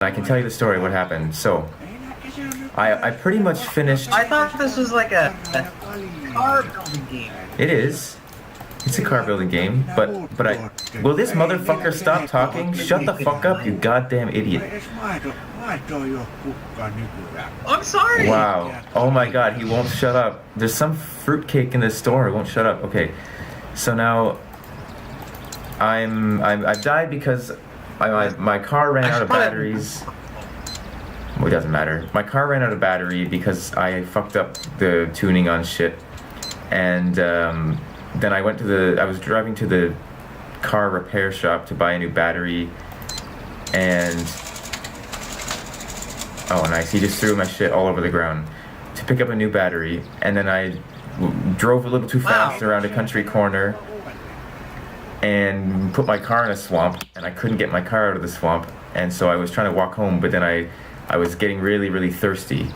I can tell you the story of what happened. So, I pretty much finished. I thought this was like a car building game. It is. It's a car building game, but will this motherfucker stop talking? Shut the fuck up, you goddamn idiot. I'm sorry. Wow. Oh my god, he won't shut up. There's some fruitcake in the store. He won't shut up. Okay. So now I've died because my car ran out of batteries. Well, it doesn't matter. My car ran out of battery because I fucked up the tuning on shit. And then I was driving to the car repair shop to buy a new battery, and oh nice, he just threw my shit all over the ground to pick up a new battery, and then I drove a little too fast around a country corner and put my car in a swamp, and I couldn't get my car out of the swamp, and so I was trying to walk home, but then I was getting really, really thirsty.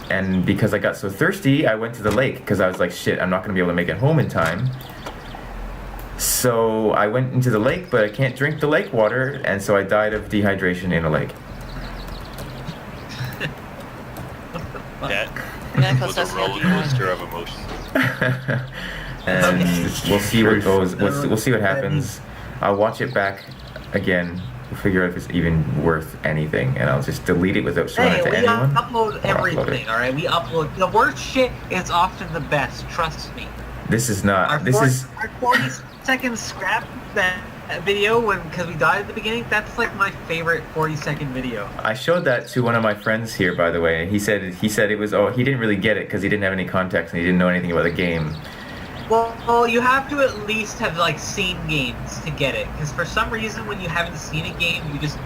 And because I got so thirsty, I went to the lake because I was like, shit, I'm not going to be able to make it home in time. So I went into the lake, but I can't drink the lake water, and so I died of dehydration in a lake. That was a roller coaster of emotions. And we'll see what goes. We'll see what happens. I'll watch it back again. We'll figure out if it's even worth anything, and I'll just delete it without showing it to anyone. We upload everything, alright? We upload... The worst shit is often the best, trust me. This is not... Our 40-second scrap that video because we died at the beginning, that's like my favorite 40-second video. I showed that to one of my friends here, by the way. He said it was... Oh, he didn't really get it because he didn't have any context and he didn't know anything about the game. Well, you have to at least have, like, seen games to get it. Because for some reason, when you haven't seen a game, you just,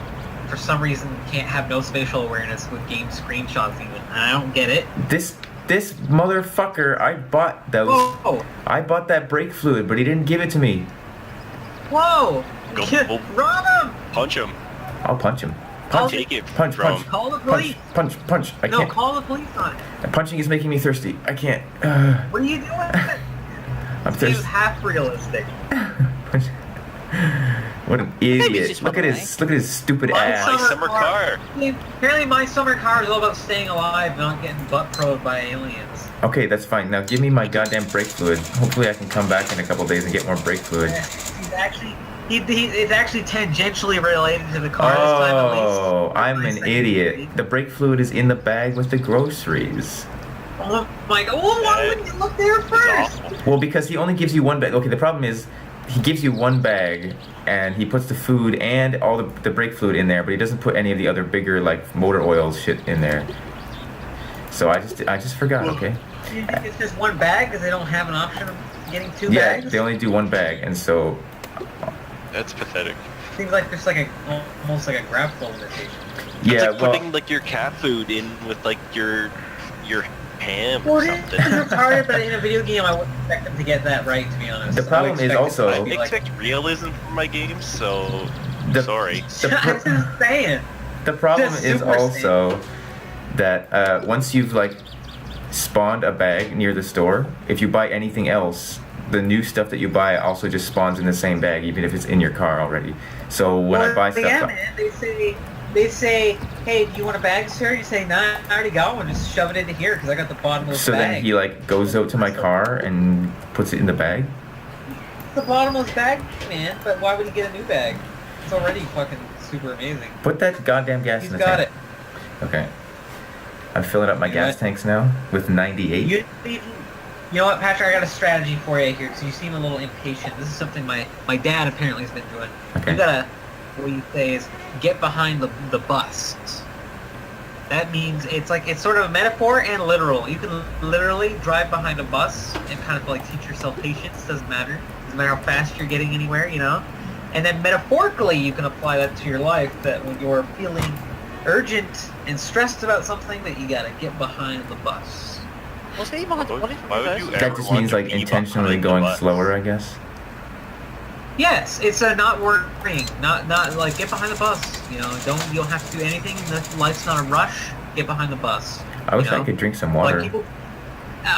for some reason, can't have no spatial awareness with game screenshots even. And I don't get it. This motherfucker, I bought those. Whoa! I bought that brake fluid, but he didn't give it to me. Whoa! Go, Rob him! punch him. I'll punch him. Take it Punch. Call the police! Punch. I can't. No, call the police on it. Punching is making me thirsty. I can't. What are you doing? I'm This thirsty. is half realistic. What an idiot! Look at his stupid ass. My summer car. Apparently my summer car is all about staying alive, not getting butt probed by aliens. Okay, that's fine. Now give me my goddamn brake fluid. Hopefully I can come back in a couple days and get more brake fluid. It's actually tangentially related to the car this time at least. Oh, I'm an idiot. The brake fluid is in the bag with the groceries. Oh my god, well, why wouldn't you look there first? Well, because he only gives you one bag. Okay, the problem is he gives you one bag and he puts the food and all the brake fluid in there, but he doesn't put any of the other bigger, like, motor oil shit in there. So I just forgot, okay? Do you think it's just one bag because they don't have an option of getting two Yeah, bags? they only do one bag, and so... That's pathetic. Seems like there's like almost like a grab full limitation. Yeah, It's like well... putting like your cat food in with like your ham Well, or it is something. retarded, but in a video game, I wouldn't expect them to get that right, to be honest. The problem is also- I expect realism from my games, so sorry. I'm just saying. The problem Just is super also that once you've, like, spawned a bag near the store, if you buy anything else, the new stuff that you buy also just spawns in the same bag, even if it's in your car already. So when I buy stuff... Yeah, man, they say, hey, do you want a bag, sir? You say, nah, I already got one. Just shove it into here because I got the bottomless So bag. then he, like, goes out to my car and puts it in the bag? It's the bottomless bag, man, but why would he get a new bag? It's already fucking super amazing. Put that goddamn gas He's in the got tank. it. Okay. I'm filling up my You gas what? tanks now with 98. You know what, Patrick? I got a strategy for you here because you seem a little impatient. This is something my dad apparently has been doing. Okay. You gotta, what you say is, get behind the bus. That means it's sort of a metaphor and literal. You can literally drive behind a bus and kind of like teach yourself patience. Doesn't matter how fast you're getting anywhere, you know. And then metaphorically, you can apply that to your life. That when you're feeling urgent and stressed about something, that you gotta get behind the bus. Why would you That ever just want means, to like, be intentionally behind the going bus? slower, I guess. Yes, it's a not worrying, not like get behind the bus. You know, you don't have to do anything. Life's not a rush. Get behind the bus. I wish you know? I could drink some water. Like people,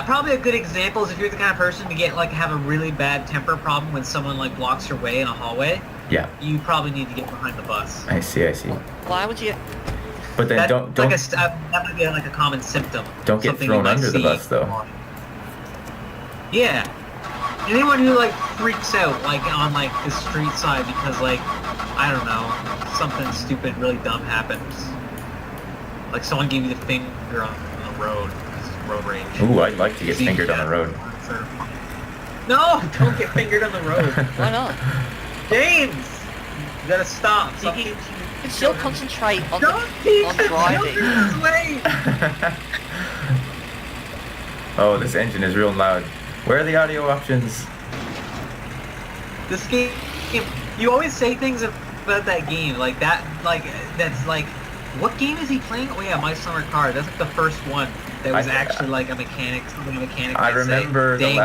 Probably a good example is if you're the kind of person to have a really bad temper problem when someone like blocks your way in a hallway. Yeah. You probably need to get behind the bus. I see. Why would you? But then don't that might be like a common symptom. don't get Something thrown you might under the see. bus though. Yeah. Anyone who like freaks out like on like the street side because like I don't know something stupid really dumb happens. Like someone gave you the finger on the road. Road rage. Ooh, I'd like to get See, fingered on the road. No, don't get fingered on the road. Why not? James, you gotta stop. You Stop can, teaching. you can still concentrate on Don't teach on the driving. children this way. Oh, this engine is real loud. Where are the audio options? This game, you always say things about that game like that. That's like, what game is he playing? Oh yeah, My Summer Car. That's like the first one that was actually like a mechanic. Something a mechanic. I might say. remember Dang,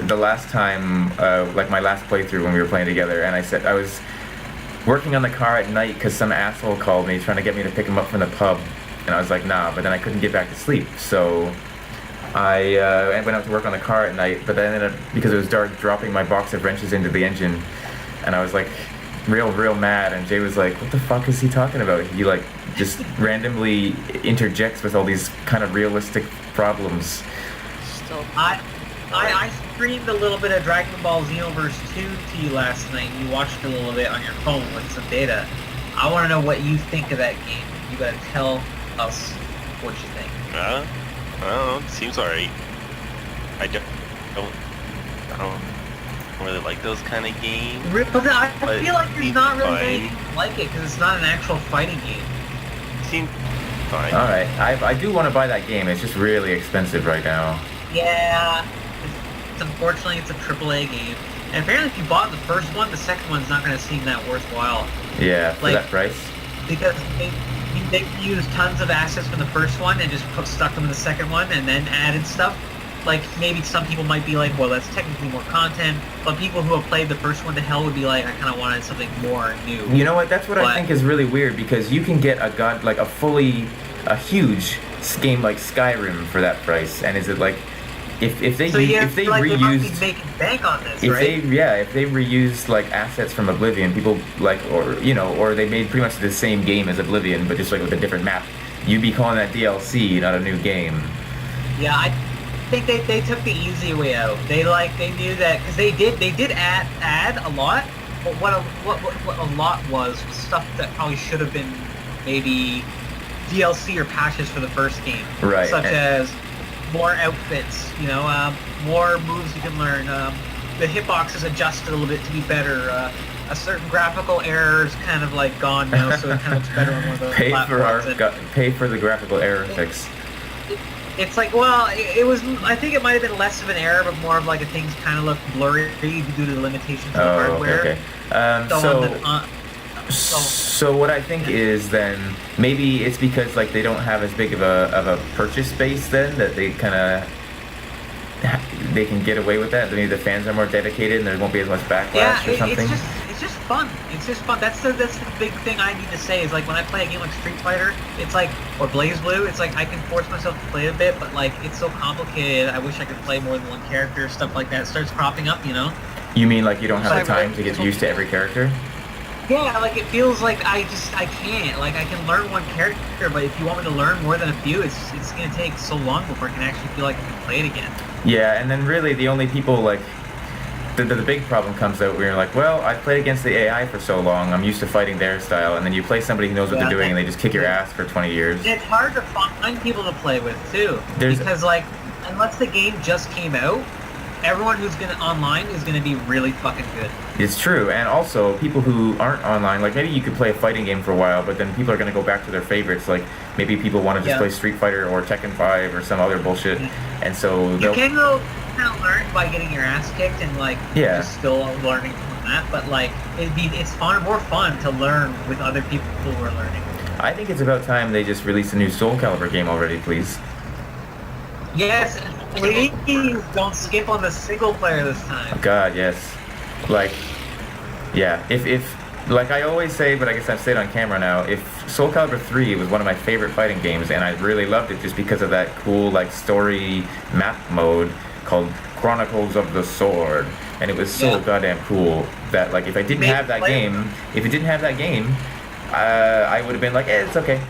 the last time, like my last playthrough when we were playing together, and I said I was working on the car at night because some asshole called me trying to get me to pick him up from the pub, and I was like, nah, but then I couldn't get back to sleep, so I went out to work on the car at night, but then I ended up, because it was dark, dropping my box of wrenches into the engine, and I was like real mad, and Jay was like, what the fuck is he talking about? He like just randomly interjects with all these kind of realistic problems. Still. I streamed a little bit of Dragon Ball Xenoverse 2 to you last night, and you watched it a little bit on your phone with some data. I want to know what you think of that game. You gotta tell us what you think. I don't know. It seems alright. I don't really like those kind of games. But I But feel like there's it's not really fine. anything like it, because it's not an actual fighting game. It seems fine. Alright, I do want to buy that game, it's just really expensive right now. Yeah, unfortunately it's a AAA game. And apparently if you bought the first one, the second one's not going to seem that worthwhile. Yeah, for Like- that price. Because they used tons of assets from the first one and just stuck them in the second one and then added stuff. Like, maybe some people might be like, well, that's technically more content, but people who have played the first one to hell would be like, I kind of wanted something more new. You know what? That's what I But- think is really weird, because you can get a huge game like Skyrim for that price, and is it like if they So yeah, if they like they must reused be making bank on this, if right? if they reused like assets from Oblivion, people like, or they made pretty much the same game as Oblivion but just like with a different map, you'd be calling that DLC, not a new game. Yeah, I think they took the easy way out. They knew that, because they did add a lot, but what a lot was stuff that probably should have been maybe DLC or patches for the first game, Right. Such as more outfits, more moves you can learn. The hitbox is adjusted a little bit to be better. A certain graphical error is kind of like gone now, so it kind of looks better on one of those platforms. Pay for the graphical error fix. It's like, well, it was. I think it might have been less of an error, but more of like a things kind of look blurry due to the limitations of the Oh, hardware. okay. So what I think is then maybe it's because like they don't have as big of a purchase base then, that they kind of they can get away with that. Maybe the fans are more dedicated and there won't be as much backlash or something. It's just fun. It's just fun. That's the big thing I need to say is like when I play a game like Street Fighter, it's like, or Blaze Blue, it's like I can force myself to play a bit, but like it's so complicated. I wish I could play more than one character. Stuff like that starts cropping up, You mean like you don't have the Like, time to get used to every character? Yeah, like it feels like I can't. Like I can learn one character, but if you want me to learn more than a few, it's gonna take so long before I can actually feel like I can play it again. Yeah, and then really the only people like the big problem comes out where you're like, well, I've played against the AI for so long, I'm used to fighting their style, and then you play somebody who knows what they're doing and they just kick your ass for 20 years. And it's hard to find people to play with too, because like unless the game just came out, everyone who's online is gonna be really fucking good. It's true, and also people who aren't online, like maybe you could play a fighting game for a while, but then people are going to go back to their favorites, like maybe people want to just play Street Fighter or Tekken 5 or some other bullshit, and so you can go kind of learn by getting your ass kicked and like just still learning from that, but like it's more fun to learn with other people who are learning. I think it's about time they just released a new Soul Calibur game already, please. Yes, please don't skip on the single player this time. God, yes. Like, yeah, if like I always say, but I guess I've said on camera now, if Soul Calibur 3 was one of my favorite fighting games, and I really loved it just because of that cool, like, story map mode called Chronicles of the Sword, and it was so goddamn cool that, like, if I didn't have that game, I would have been like, it's okay.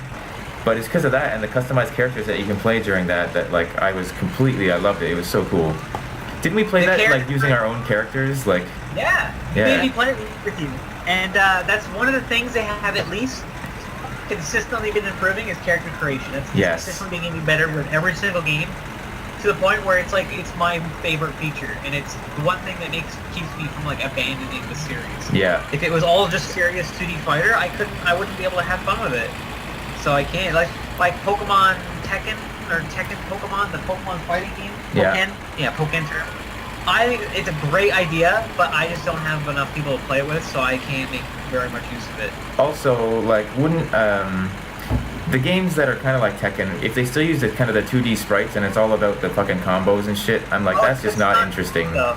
But it's because of that and the customized characters that you can play during that, like, I loved it. It was so cool. Didn't we play that, like, using our own characters? Like, yeah. Made me play it with you. And that's one of the things they have at least consistently been improving is character creation. It's consistently getting better with every single game, to the point where it's like it's my favorite feature, and it's the one thing that keeps me from like abandoning the series. Yeah. If it was all just serious 2D fighter, I wouldn't be able to have fun with it. So I can't like Pokemon Tekken or Tekken Pokemon, the Pokemon fighting game. Pokken term. I think it's a great idea, but I just don't have enough people to play it with, so I can't make very much use of it. Also, like, wouldn't the games that are kind of like Tekken, if they still use the kind of the 2D sprites and it's all about the fucking combos and shit, I'm like, that's just not interesting. You're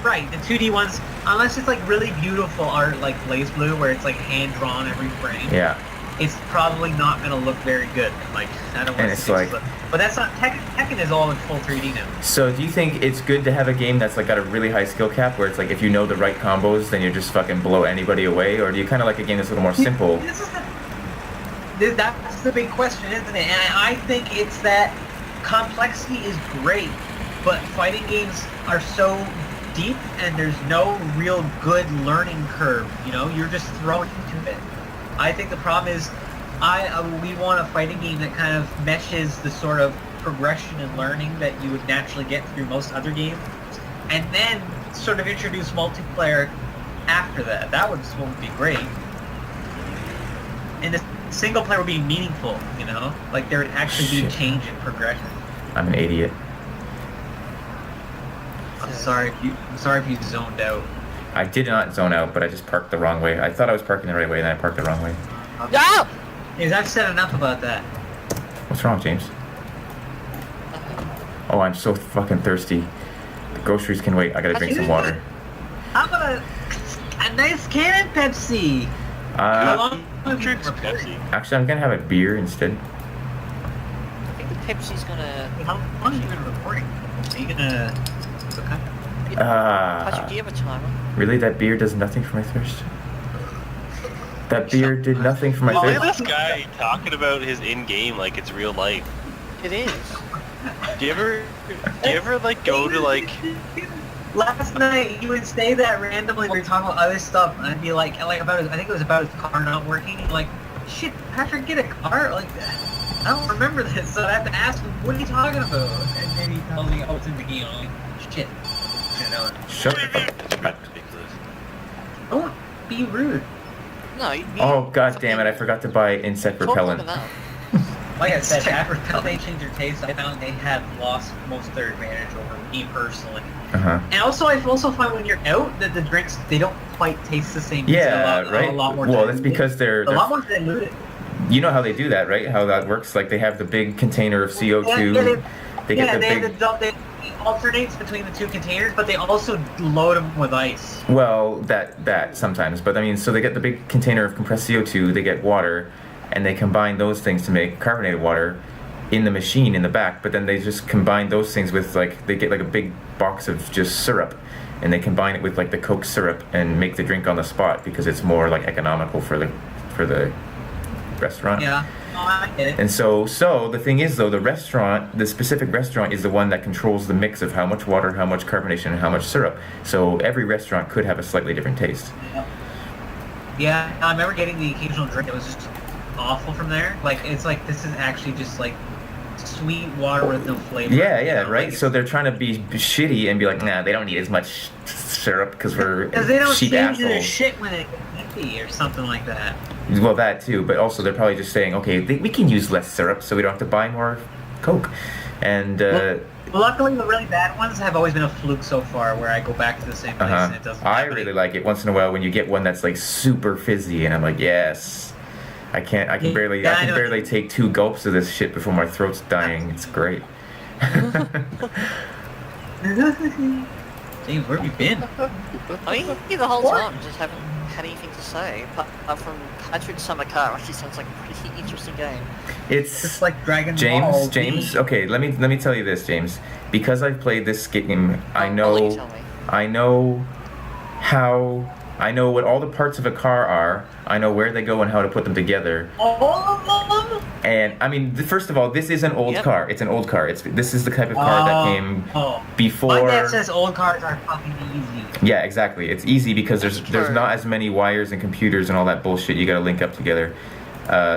right. The 2D ones, unless it's like really beautiful art like Blaze Blue, where it's like hand drawn every frame. Yeah. It's probably not gonna look very good. Like, I don't want to say but that's not Tekken is all in full 3D now. So do you think it's good to have a game that's like got a really high skill cap where it's like if you know the right combos then you just fucking blow anybody away, or do you kind of like a game that's a little more simple? That's the big question, isn't it? And I think it's that complexity is great, but fighting games are so deep and there's no real good learning curve. You know, you're just thrown into it. I think the problem is we want a fighting game that kind of meshes the sort of progression and learning that you would naturally get through most other games, and then sort of introduce multiplayer after that. That would be great. And the single player would be meaningful, you know? Like there would actually be change in progression. I'm an idiot. I'm sorry if you zoned out. I did not zone out, but I just parked the wrong way. I thought I was parking the right way, and then I parked the wrong way. No! I've said enough about that. What's wrong, James? Oh, I'm so fucking thirsty. The groceries can wait. I gotta drink some water. How about a nice can of Pepsi? How long have you been recording? Actually, I'm gonna have a beer instead. I think the Pepsi's gonna... How long have you been recording? Are you gonna... Okay. How'd you give a timer? Really? That beer does nothing for my thirst? That beer did nothing for my Look thirst? at this guy talking about his in-game like it's real life. It is. Do you ever like go to like... Last night, you would say that randomly. We were talking about other stuff, and I'd be like about his, I think it was about his car not working. And like, shit, Patrick, get a car? Like, I don't remember this, so I have to ask him, what are you talking about? And then he tells me, oh, it's in the game. I'm like, shit. Shut the fuck up. Don't be rude. No, Oh, god damn it, I forgot to buy insect repellent. Like I said, after they changed their taste, I found they had lost most of their advantage over me personally. And also, I also find when you're out that the drinks, they don't quite taste the same. Yeah, right? A lot more well, that's because they're... A lot more diluted. You know how they do that, right? How that works? Like, they have the big container of CO2. They alternates between the two containers, but they also load them with ice. Well, that sometimes. But, I mean, so they get the big container of compressed CO2, they get water, and they combine those things to make carbonated water in the machine in the back, but then they just combine those things with, like, they get, like, a big box of just syrup, and they combine it with, like, the Coke syrup and make the drink on the spot because it's more, like, economical for the restaurant. Yeah. I get it. And so the thing is, though, the specific restaurant is the one that controls the mix of how much water, how much carbonation, and how much syrup. So every restaurant could have a slightly different taste. Yeah, I remember getting the occasional drink that was just awful from there. Like, it's like, this is actually just like sweet water with no flavor. Yeah, right? Like, so they're trying to be shitty and be like, nah, they don't need as much syrup because we're they don't cheap change their assholes. shit when it's empty or something like that. Well, that too, but also they're probably just saying, okay, we can use less syrup so we don't have to buy more Coke. And luckily, the really bad ones have always been a fluke so far, where I go back to the same place and it doesn't. I really like it once in a while when you get one that's like super fizzy, and I'm like, yes. I can barely take 2 gulps of this shit before my throat's dying. It's great. James, where have you been? I mean, here the whole time, just haven't had anything to say. Apart from Country Summer Car, actually sounds like a pretty interesting game. It's Just like Dragon James. Ball James. Z. Okay, let me tell you this, James. Because I've played this game, I I'll let you know. tell me. I know how. I know what all the parts of a car are. I know where they go and how to put them together. All of them? And I mean, first of all, this is an old Yep. car. It's an old car. This is the type of car that came before. My dad says old cars are fucking easy. Yeah, exactly. It's easy because there's True. not as many wires and computers and all that bullshit you got to link up together.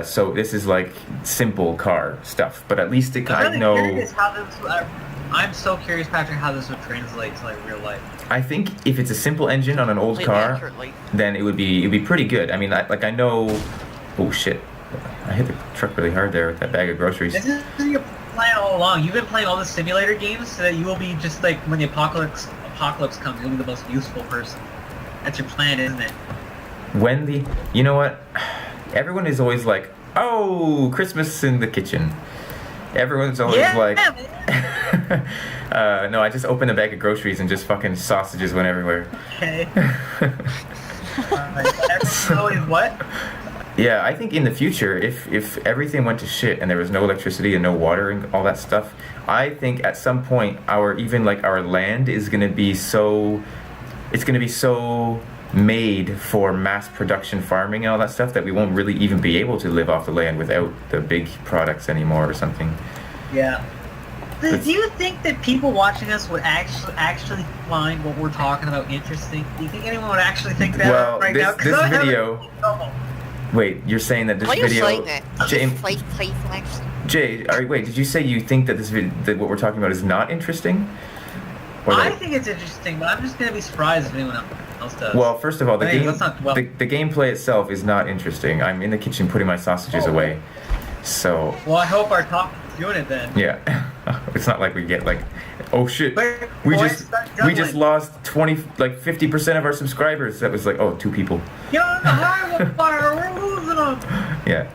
So this is like simple car stuff. But at least it, I I'm know. curious how this. I'm so curious, Patrick, how this would translate to like real life. I think if it's a simple engine on an old Completely car, accurately. then it'd be pretty good. I mean, I know. Oh shit! I hit the truck really hard there with that bag of groceries. This is your plan all along. You've been playing all the simulator games so that you will be just like when the apocalypse comes, you'll be the most useful person. That's your plan, isn't it? You know what? Everyone is always like, oh, Christmas in the kitchen. Everyone's always like, no, I just opened a bag of groceries and just fucking sausages went everywhere. Okay. Everyone's always what? Yeah, I think in the future, if everything went to shit and there was no electricity and no water and all that stuff, I think at some point our land is gonna be so, it's gonna be so made for mass production farming and all that stuff that we won't really even be able to live off the land without the big products anymore or something. Yeah. Do you think that people watching us would actually find what we're talking about interesting? Do you think anyone would actually think that Well, right now? 'Cause this I haven't- video. Oh. Wait, you're saying that this Why are you video, saying that? James, Playful Jay, wait, did you say you think that that what we're talking about is not interesting? Or I that- think it's interesting, but I'm just gonna be surprised if anyone else does. Well, first of all, Hey, let's not dwell. the gameplay itself is not interesting. I'm in the kitchen putting my sausages away, so Well, I hope our top is doing it then. yeah, it's not like we get like, oh shit, But we boys, just start we just juggling. lost 50% of our subscribers. That was like, oh, 2 people. Get on the highway fire, we're losing them. Yeah.